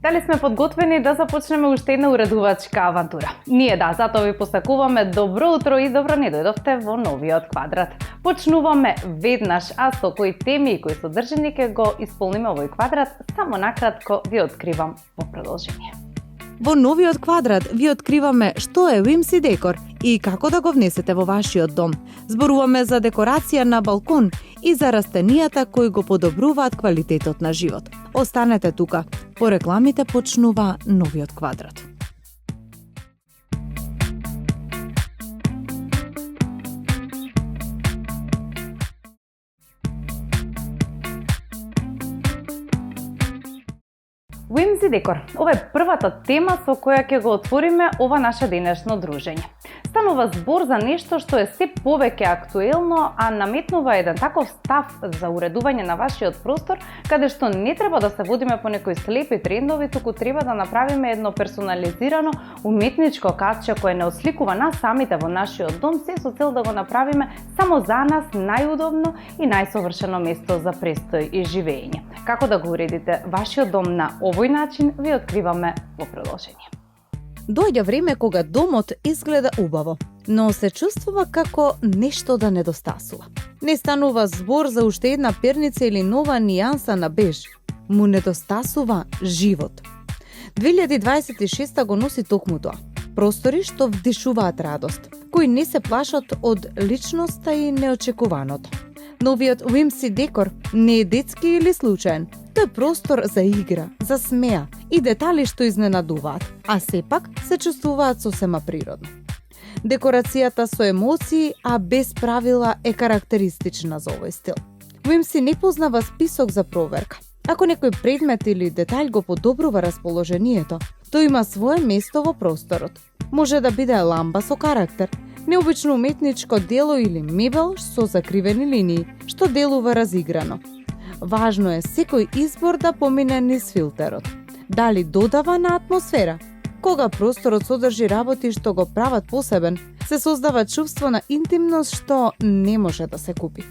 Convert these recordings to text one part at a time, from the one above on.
Дали сме подготвени да започнеме уште една уредувачка авантура? Ние затоа ви посакуваме добро утро и добро не дојдовте во новиот квадрат. Почнуваме веднаш, а со кои теми и кои содржини ќе го исполниме овој квадрат, само накратко ви откривам во продолжение. Во новиот квадрат ви откриваме што е Whimsy Decor и како да го внесете во вашиот дом. Зборуваме за декорација на балкон и за растенијата кои го подобруваат квалитетот на живот. Останете тука. По рекламите почнува новиот квадрат. Whimsy Decor. Ова е првата тема со која ќе го отвориме ова наше денешно дружење. Станува збор за нешто што е се повеќе актуелно, а наметнува еден таков став за уредување на вашиот простор, каде што не треба да се водиме по некои слепи трендови, туку треба да направиме едно персонализирано уметничко катче кое не осликува нас самите во нашиот дом, се со цел да го направиме само за нас најудобно и најсовршено место за престој и живење. Како да го уредите вашиот дом на овој начин, ви откриваме во продолжение. Доаѓа време кога домот изгледа убаво, но се чувствува како нешто да недостасува. Не станува збор за уште една перница или нова нијанса на беж. Му недостасува живот. 2026 го носи токму тоа. Простори што вдишуваат радост, кои не се плашат од личноста и неочекуваното. Новиот Whimsy Decor не е детски или случаен. Тој е простор за игра, за смеа и детали што изненадуваат, а сепак се чувствуваат сосема природно. Декорацијата со емоции, а без правила е карактеристична за овој стил. Whimsy не познава список за проверка. Ако некој предмет или детаљ го подобрува расположението, тој има свое место во просторот. Може да биде ламба со карактер, необично уметничко дело или мебел со закривени линии, што делува разиграно. Важно е секој избор да помине низ филтерот. Дали додава на атмосфера? Кога просторот содржи работи што го прават посебен, се создава чувство на интимност што не може да се купи.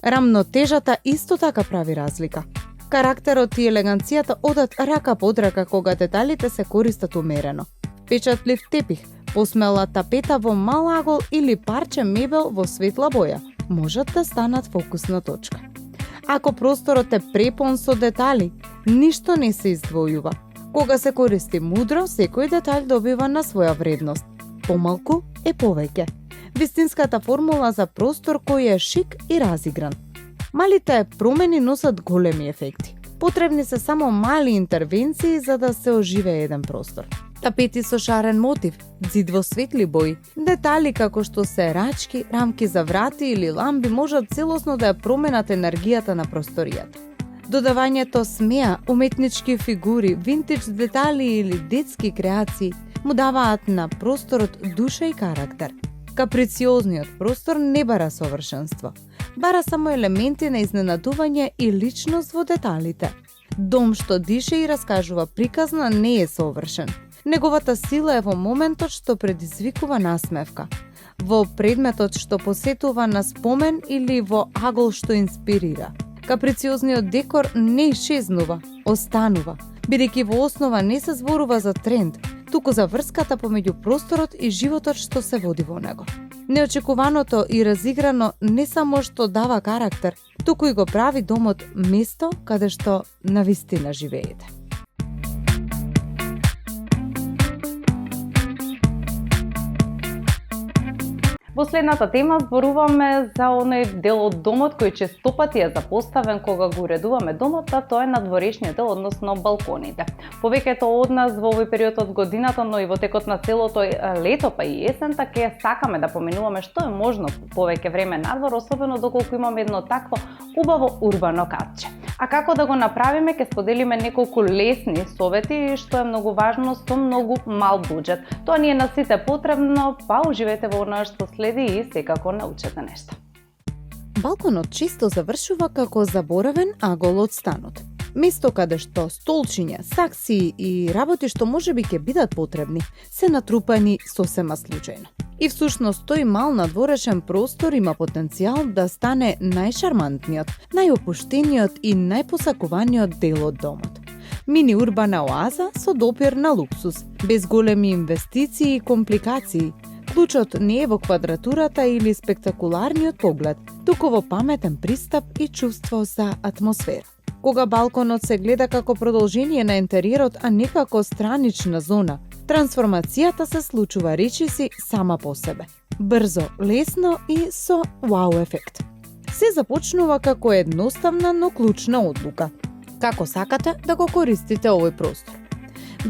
Рамнотежата исто така прави разлика. Карактерот и елеганцијата одат рака под рака кога деталите се користат умерено. Печатлив тепих, посмела тапета во мал агол или парче мебел во светла боја можат да станат фокусна точка. Ако просторот е препон со детали, ништо не се издвојува. Кога се користи мудро, секој детаљ добива на своја вредност. Помалку е повеќе. Вистинската формула за простор кој е шик и разигран. Малите промени носат големи ефекти. Потребни се само мали интервенции за да се оживее еден простор. Тапети со шарен мотив, ѕид во светли бои, детали како што се рачки, рамки за врати или ламби можат целосно да ја променат енергијата на просторијата. Додавањето смеа, уметнички фигури, винтидж детали или детски креации му даваат на просторот душа и карактер. Каприциозниот простор не бара совршенство, бара само елементи на изненадување и личност во деталите. Дом што дише и раскажува приказна не е совршен. Неговата сила е во моментот што предизвикува насмевка, во предметот што посетува на спомен или во агол што инспирира. Каприциозниот декор не исчезнува, останува, бидејќи во основа не се зборува за тренд, туку за врската помеѓу просторот и животот што се води во него. Неочекуваното и разиграно не само што дава карактер, туку и го прави домот место каде што навистина живеете. Во следната тема зборуваме за оној дел од домот кој честопати е запоставен кога го уредуваме домот, а тоа е надворешниот дел, односно балконите. Повеќето од нас во овој период од годината, но и во текот на целото лето па и есента ќе сакаме да поминуваме што е можно повеќе време надвор, особено доколку имаме едно такво убаво урбано катче. А како да го направиме, ќе споделиме неколку лесни совети што е многу важно со многу мал буџет. Тоа ни е на сите потребно, па уживете во она што следи и секако научете нешто. Балконот често завршува како заборавен агол од станот. Место каде што столчиња, сакси и работи што можеби ќе бидат потребни, се натрупани сосема случајно. И всушност тој мал надворешен простор има потенцијал да стане најшармантниот, најопуштениот и најпосакуваниот дел од домот. Мини урбана оаза со допир на луксус, без големи инвестиции и компликации. Клучот не е во квадратурата или спектакуларниот поглед, туку во паметен пристап и чувство за атмосфера. Кога балконот се гледа како продолжение на интериерот, а не како странична зона, трансформацијата се случува речиси сама по себе. Брзо, лесно и со вау ефект. Се започнува како едноставна, но клучна одлука. Како сакате да го користите овој простор.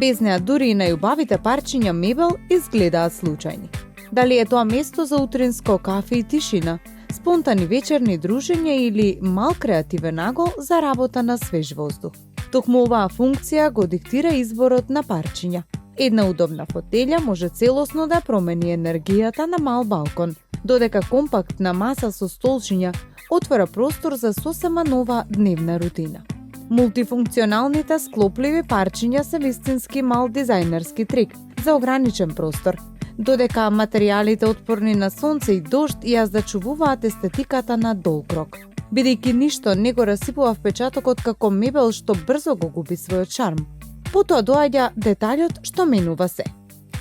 Без неа дури и најубавите парчиња мебел изгледаат случајни. Дали е тоа место за утринско кафе и тишина, спонтани вечерни дружења или мал креативен нагол за работа на свеж воздух. Токму оваа функција го диктира изборот на парчиња. Една удобна фотелја може целосно да промени енергијата на мал балкон, додека компактна маса со столчиња отвора простор за сосема нова дневна рутина. Мултифункционалните склопливи парчиња се вистински мал дизајнерски трик за ограничен простор, додека материјалите отпорни на сонце и дожд ја зачувуваат естетиката на долг рок. Бидејќи ништо не го расипува впечатокот како мебел што брзо го губи својот шарм. Потоа доаѓа деталјот што менува се.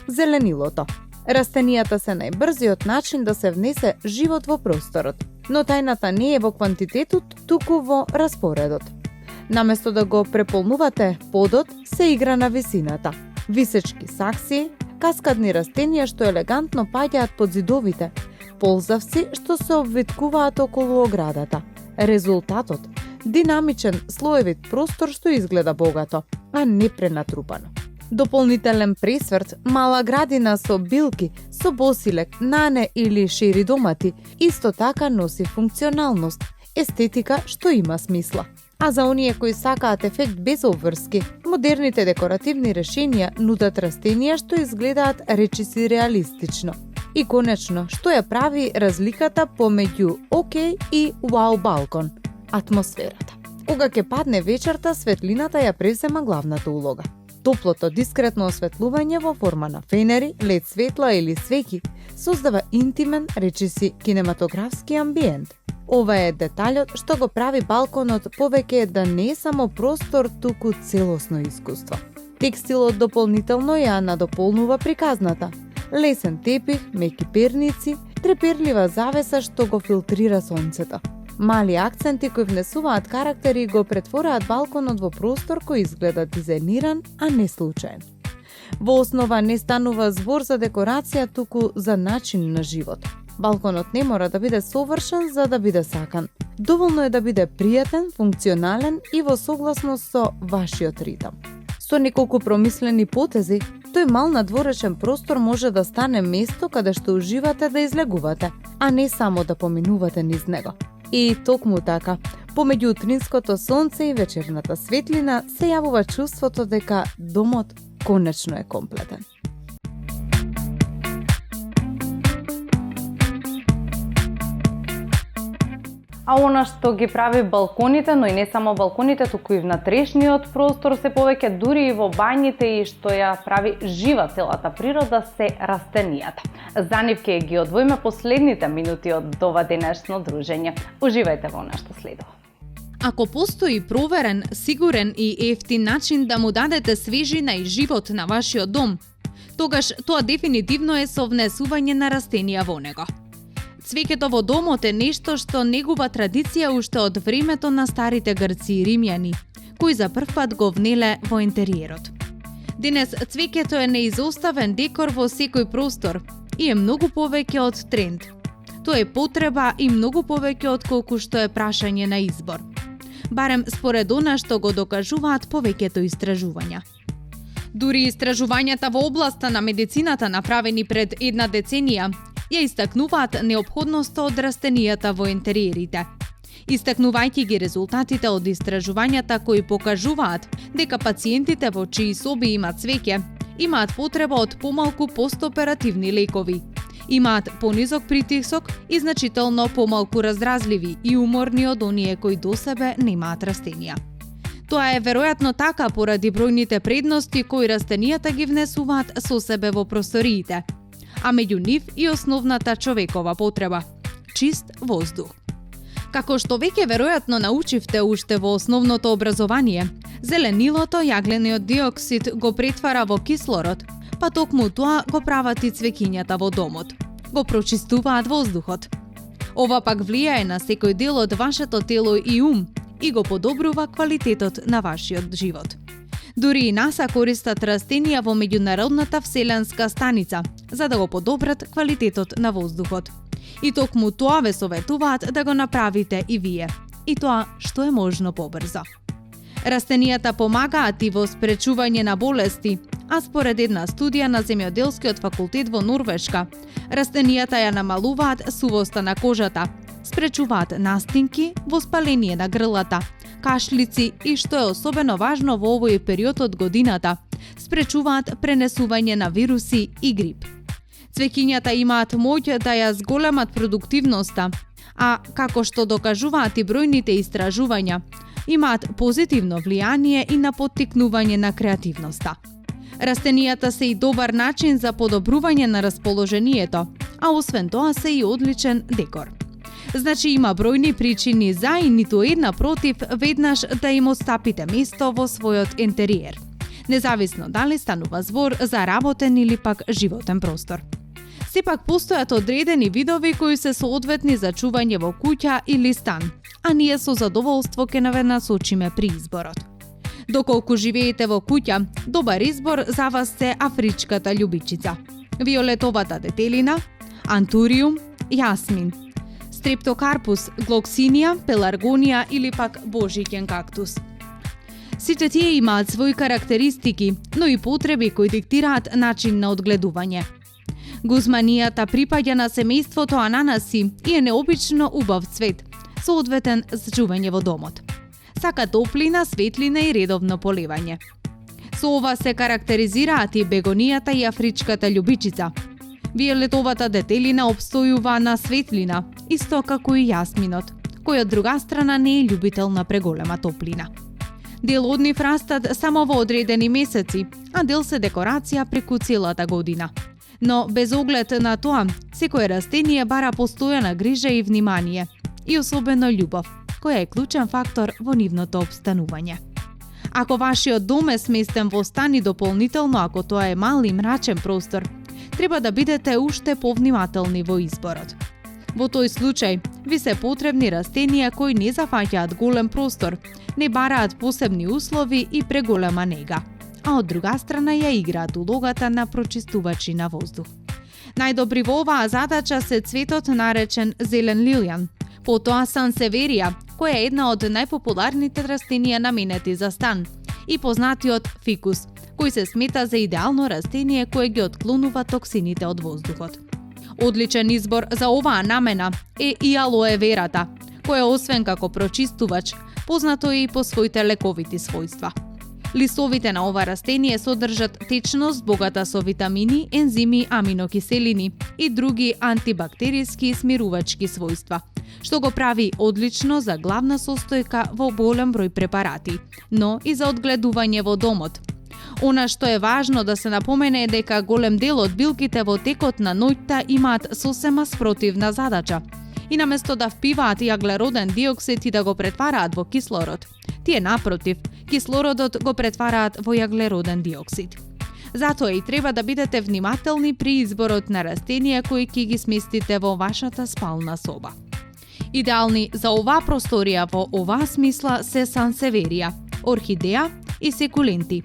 Зеленилото. Растенијата се најбрзиот начин да се внесе живот во просторот, но тајната не е во квантитетот, туку во распоредот. Наместо да го преполнувате подот, се игра на висината. Висечки сакси, каскадни растенија што елегантно паѓаат под зидовите, ползавци што се обвиткуваат околу оградата. Резултатот – динамичен слоевит простор што изгледа богато, а не пренатрупано. Дополнителен пресврт, мала градина со билки, со босилек, нане или шири домати, исто така носи функционалност, естетика што има смисла. А за оние кои сакаат ефект без обврски, модерните декоративни решенија нудат растенија што изгледаат речиси реалистично. И конечно, што ја прави разликата помеѓу окей и вау балкон – атмосферата. Кога ќе падне вечерта, светлината ја презема главната улога. Топлото, дискретно осветлување во форма на фенери, лед светла или свеќи создава интимен, речиси кинематографски амбиент. Ова е деталјот што го прави балконот повеќе да не е само простор, туку целосно искуство. Текстилот дополнително ја надополнува приказната. Лесен тепих, меки перници, треперлива завеса што го филтрира сонцето. Мали акценти кои внесуваат карактери го претвораат балконот во простор кој изгледа дизајниран, а не случаен. Во основа не станува збор за декорација, туку за начин на живот. Балконот не мора да биде совршен за да биде сакан. Доволно е да биде пријатен, функционален и во согласност со вашиот ритам. Со неколку промислени потези, тој мал надворешен простор може да стане место каде што уживате да излегувате, а не само да поминувате низ него. И токму така, помеѓу утринското сонце и вечерната светлина се јавува чувството дека домот конечно е комплетен. А она што ги прави балконите, но и не само балконите, туку и внатрешниот простор се повеќе, дури и во бањите, и што ја прави жива целата природа, се растенијата. За нив ќе ги одвоиме последните минути од ова денешно дружење. Уживајте во она што следува. Ако постои проверен, сигурен и ефтин начин да му дадете свежина и живот на вашиот дом, тогаш тоа дефинитивно е со внесување на растенија во него. Цвеќето во домот е нешто што негува традиција уште од времето на старите грци и римјани, кои за прв пат го внеле во интериерот. Денес цвеќето е неизоставен декор во секој простор и е многу повеќе од тренд. Тоа е потреба и многу повеќе од колку што е прашање на избор. Барем според она што го докажуваат повеќето истражувања. Дури истражувањата во областа на медицината направени пред една деценија ја истакнуваат неопходноста од растенијата во интериерите. Истакнувајќи ги резултатите од истражувањата кои покажуваат дека пациентите во чии соби има цвеќе, имаат потреба од помалку постоперативни лекови, имаат понизок притисок и значително помалку раздразливи и уморни од оние кои до себе немаат растенија. Тоа е веројатно така поради бројните предности кои растенијата ги внесуваат со себе во просториите, а меѓу нив и основната човекова потреба – чист воздух. Како што веќе веројатно научивте уште во основното образование, зеленилото јаглениот диоксид го претвара во кислород, па токму тоа го прават и цвеќињата во домот. Го прочистуваат воздухот. Ова пак влијае на секој дел од вашето тело и ум и го подобрува квалитетот на вашиот живот. Дури и НАСА користат растенија во меѓународната вселенска станица за да го подобрат квалитетот на воздухот. И токму тоа ве советуваат да го направите и вие. И тоа што е можно побрзо. Растенијата помагаат и во спречување на болести, а според една студија на Земјоделскиот факултет во Норвешка, растенијата ја намалуваат сувоста на кожата, спречуваат настинки, воспаление на грлата, кашлици и што е особено важно во овој период од годината, спречуваат пренесување на вируси и грип. Цвеќињата имаат моќ да ја зголемат продуктивноста, а како што докажуваат и бројните истражувања, имаат позитивно влијание и на поттикнување на креативноста. Растенијата се и добар начин за подобрување на расположението, а освен тоа се и одличен декор. Значи има бројни причини за и ниту една против веднаш да им отстапите место во својот интериер, независно дали станува збор за работен или пак животен простор. Сепак постојат одредени видови кои се соодветни за чување во куќа или стан, а ние со задоволство ќе наве насочиме при изборот. Доколку живеете во куќа, добар избор за вас се афричката љубичица, виолетовата детелина, антуриум, јасмин, стрептокарпус, глоксинија, пеларгонија или пак божиќен кактус. Сите тие имаат своји карактеристики, но и потреби кои диктираат начин на одгледување. Гузманијата припаѓа на семејството ананаси и е необично убав цвет, соодветен за чување во домот. Сака топлина, светлина и редовно поливање. Со ова се карактеризираат и бегонијата и афричката љубичица. Виолетовата детелина обстојува на светлина, исто како и јасминот, кој од друга страна не е љубител на преголема топлина. Дел од нив растат само во одредени месеци, а дел се декорација преку целата година. Но без оглед на тоа, секое растение бара постојана грижа и внимание, и особено љубов, која е клучен фактор во нивното обстанување. Ако вашиот дом е сместен во стан и дополнително ако тоа е мал и мрачен простор, треба да бидете уште повнимателни во изборот. Во тој случај, ви се потребни растенија кои не зафаќаат голем простор, не бараат посебни услови и преголема нега, а од друга страна ја играат улогата на прочистувачи на воздух. Најдобри во оваа задача се цветот наречен зелен лилјан, потоа сансеверија, која е една од најпопуларните растенија наменети за стан, и познатиот фикус, кој се смета за идеално растение кое ги отклонува токсините од воздухот. Одличен избор за оваа намена е и алоe верата, која освен како прочистувач, познато е и по своите лековити својства. Листовите на ова растение содржат течност богата со витамини, ензими, аминокиселини и други антибактериски и смирувачки својства, што го прави одлично за главна состојка во голем број препарати, но и за одгледување во домот. Она што е важно да се напомене е дека голем дел од билките во текот на ноќта имаат сосема спротивна задача. И наместо да впиваат јаглероден диоксид и да го претвараат во кислород, тие напротив, кислородот го претвараат во јаглероден диоксид. Затоа и треба да бидете внимателни при изборот на растенија кои ќе ги сместите во вашата спална соба. Идеални за оваа просторија во оваа смисла се сансеверија, орхидеја и секуленти.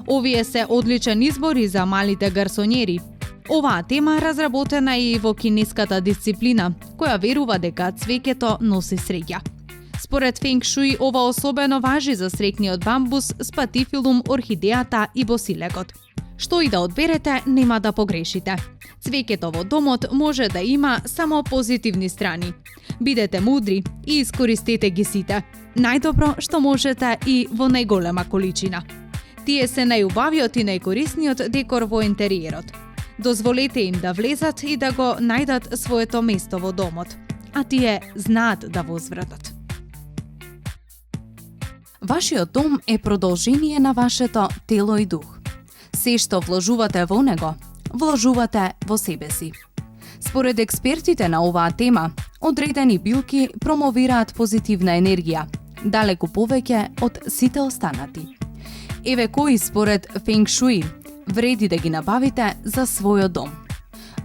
Овие се одличен избор и за малите гарсонјери. Оваа тема е разработена и во кинеската дисциплина, која верува дека цвеќето носи среќа. Според Фенг Шуи, ова особено важи за среќниот бамбус, спатифилум, орхидејата и босилегот. Што и да одберете, нема да погрешите. Цвеќето во домот може да има само позитивни страни. Бидете мудри и искористете ги сите. Најдобро што можете и во најголема количина. Тие се најубавиот и најкорисниот декор во интериерот. Дозволете им да влезат и да го најдат своето место во домот, а тие знаат да возвратат. Вашиот дом е продолжение на вашето тело и дух. Се што вложувате во него, вложувате во себе си. Според експертите на оваа тема, одредени билки промовираат позитивна енергија, далеку повеќе од сите останати. Еве кои според Фенг Шуи вреди да ги набавите за својот дом.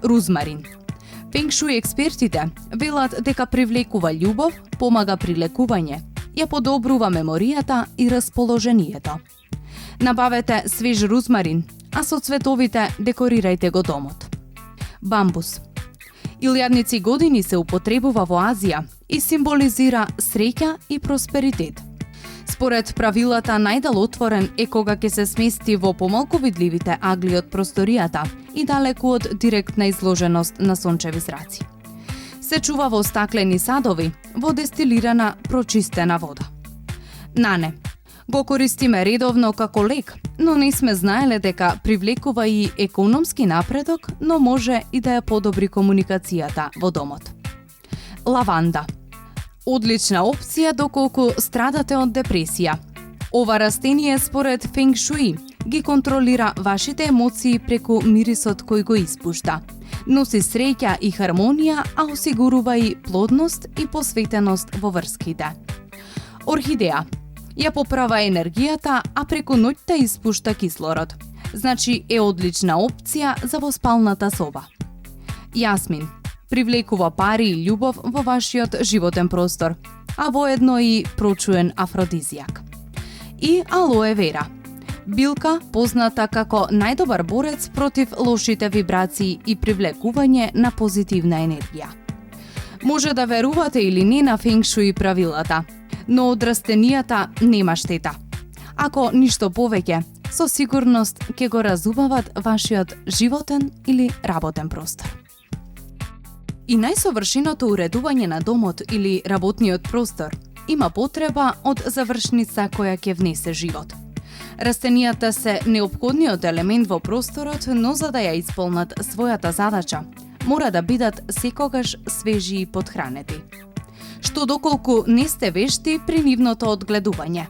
Рузмарин. Фенг Шуи експертите велат дека привлекува љубов, помага при лекување, ја подобрува меморијата и расположението. Набавете свеж рузмарин, а со цветовите декорирајте го домот. Бамбус. Илјадници години се употребува во Азија и символизира среќа и просперитет. Според правилата, најдал отворен е кога ќе се смести во помалку видливите агли од просторијата и далеку од директна изложеност на сончеви зраци. Се чува во стаклени садови, во дестилирана прочистена вода. Нане. Го користиме редовно како лек, но не сме знаеле дека привлекува и економски напредок, но може и да ја подобри комуникацијата во домот. Лаванда. Одлична опција доколку страдате од депресија. Ова растение според Фенг Шуи ги контролира вашите емоции преку мирисот кој го испушта. Носи среќа и хармонија, а осигурува и плодност и посветеност во врските. Орхидеја. Ја поправа енергијата, а преку ноќта испушта кислород. Значи е одлична опција за во спалната соба. Јасмин. Привлекува пари и љубов во вашиот животен простор, а воедно и прочуен афродизијак. И алоe вера. Билка позната како најдобар борец против лошите вибрации и привлекување на позитивна енергија. Може да верувате или не на Фенг Шуи правилата, но од растенијата нема штета. Ако ништо повеќе, со сигурност ќе го разубават вашиот животен или работен простор. И најсовршеното уредување на домот или работниот простор има потреба од завршница која ќе внесе живот. Растенијата се неопходниот елемент во просторот, но за да ја исполнат својата задача, мора да бидат секогаш свежи и подхранети. Што доколку не сте вешти при нивното одгледување.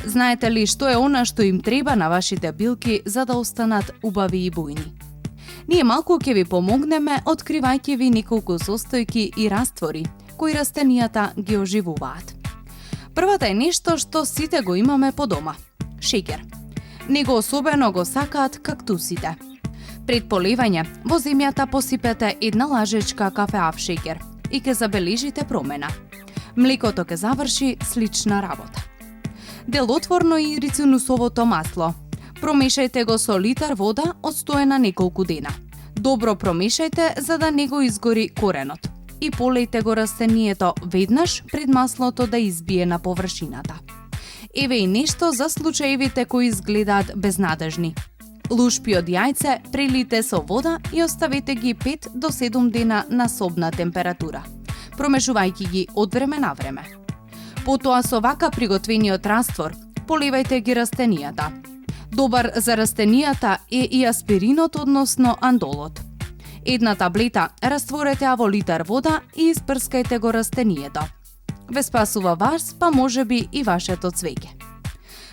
Знаете ли што е она што им треба на вашите билки за да останат убави и бујни? Ние малку ќе ви помогнеме откривајќи ви неколку состојки и раствори кои растенијата ги оживуваат. Првата е нешто што сите го имаме по дома – шеќер. Него особено го сакаат кактусите. Пред поливање во земјата посипете една лажечка кафеав шеќер и ќе забележите промена. Млекото ќе заврши слична работа. Делотворно и рицинусовото масло. Промешајте го со литар вода одстоена неколку дена. Добро промешајте за да не го изгори коренот и полејте го растението веднаш пред маслото да избие на површината. Еве и нешто за случаевите кои изгледаат безнадежни. Лушпи од јајце прелите со вода и оставете ги 5 до 7 дена на собна температура, промешувајќи ги од време на време. Потоа со вака приготвениот раствор поливајте ги растенијата. Добар за растенијата е и аспиринот, односно андолот. Една таблета растворете во литар вода и испрскајте го растенијето. Ве спасува вас, па можеби и вашето цвеќе.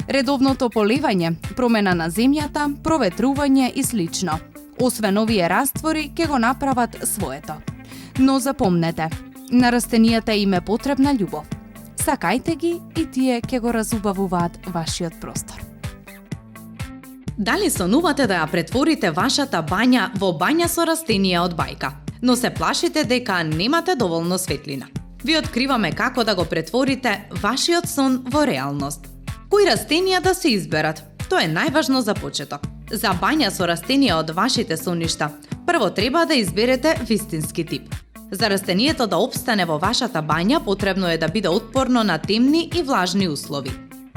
Редовното поливање, промена на земјата, проветрување и слично. Освен овие раствори ќе го направат своето. Но запомнете, на растенијата им е потребна љубов. Сакајте ги и тие ќе го разубавуваат вашиот простор. Дали сонувате да ја претворите вашата бања во бања со растенија од бајка, но се плашите дека немате доволно светлина? Ви откриваме како да го претворите вашиот сон во реалност. Кои растенија да се изберат? Тоа е најважно за почеток. За бања со растенија од вашите соништа, прво треба да изберете вистински тип. За растението да опстане во вашата бања, потребно е да биде отпорно на темни и влажни услови.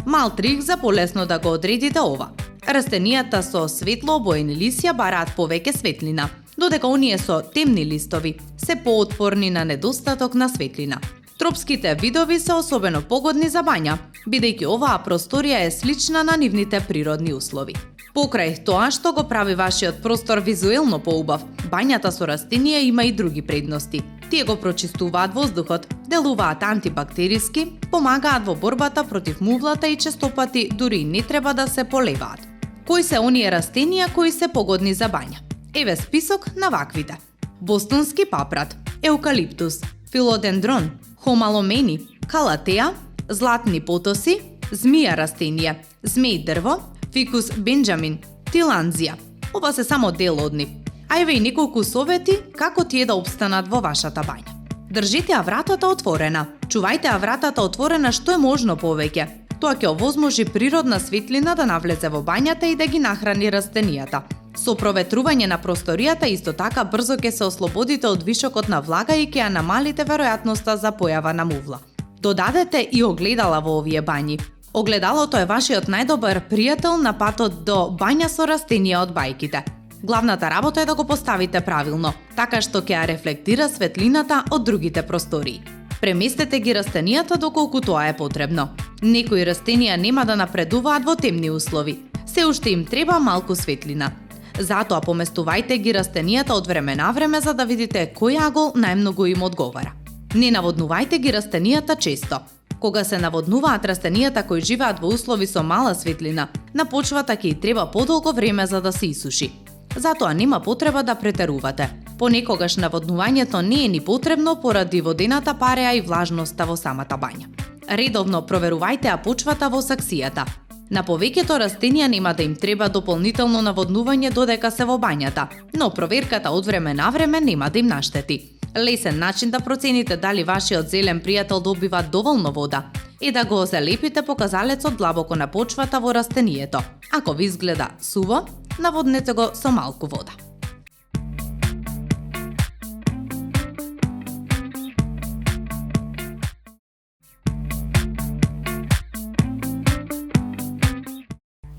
Мал трик за полесно да го одредите ова. Растенијата со светло обоени лисја бараат повеќе светлина, додека оние со темни листови се поотпорни на недостаток на светлина. Тропските видови се особено погодни за бања, бидејќи оваа просторија е слична на нивните природни услови. Покрај тоа што го прави вашиот простор визуелно поубав, бањата со растенија има и други предности. Тие го прочистуваат воздухот, делуваат антибактериски, помагаат во борбата против мувлата и честопати дури не треба да се полеваат. Кои се оние растенија кои се погодни за бања? Еве список на ваквите. Бостонски папрат, еукалиптус, филодендрон, хомаломени, калатеа, златни потоси, змија растение, змеј дрво, фикус бенџамин, тиланзија. Ова се само дел од нив. А еве и неколку совети како тие да опстанат во вашата бања. Држите ја вратата отворена. Чувајте ја вратата отворена што е можно повеќе. Тоа ќе овозможи природна светлина да навлезе во бањата и да ги нахрани растенијата. Со проветрување на просторијата исто така брзо ќе се ослободите од вишокот на влага и ќе ја намалите веројатноста за појава на мувла. Додадете и огледала во овие бањи. Огледалото е вашиот најдобар пријател на патот до бања со растенија од бајките. Главната работа е да го поставите правилно, така што ќе ја рефлектира светлината од другите простории. Преместете ги растенијата доколку тоа е потребно. Некои растенија нема да напредуваат во темни услови. Се уште им треба малку светлина. Затоа поместувајте ги растенијата од време на време за да видите кој агол најмногу им одговара. Не наводнувајте ги растенијата често. Кога се наводнуваат растенијата кои живеат во услови со мала светлина, на почвата ќе и треба подолго време за да се исуши. Затоа нема потреба да претерувате. Понекогаш наводнувањето не е ни потребно поради водената пареа и влажноста во самата бања. Редовно проверувајте ја почвата во саксијата. На повеќето растенија нема да им треба дополнително наводнување додека се во бањата, но проверката од време на време нема да им наштети. Лесен начин да процените дали вашиот зелен пријател добива доволно вода е да го залепите показалецот длабоко на почвата во растенијето. Ако ви изгледа суво, наводнете го со малку вода.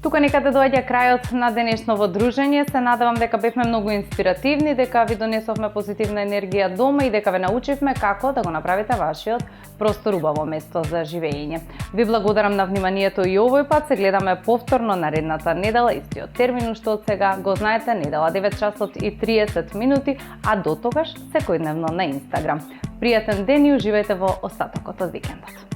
Тука некаде доаѓа крајот на денешново дружење. Се надевам дека бевме многу инспиративни, дека ви донесовме позитивна енергија дома и дека ве научивме како да го направите вашиот простор убаво место за живење. Ви благодарам на вниманието и овој пат. Се гледаме повторно наредната недела, истиот термин што од сега го знаете, недела 9 часот и 30 минути, а до тогаш секојдневно на Инстаграм. Пријатен ден и уживајте во остатокот од викендот.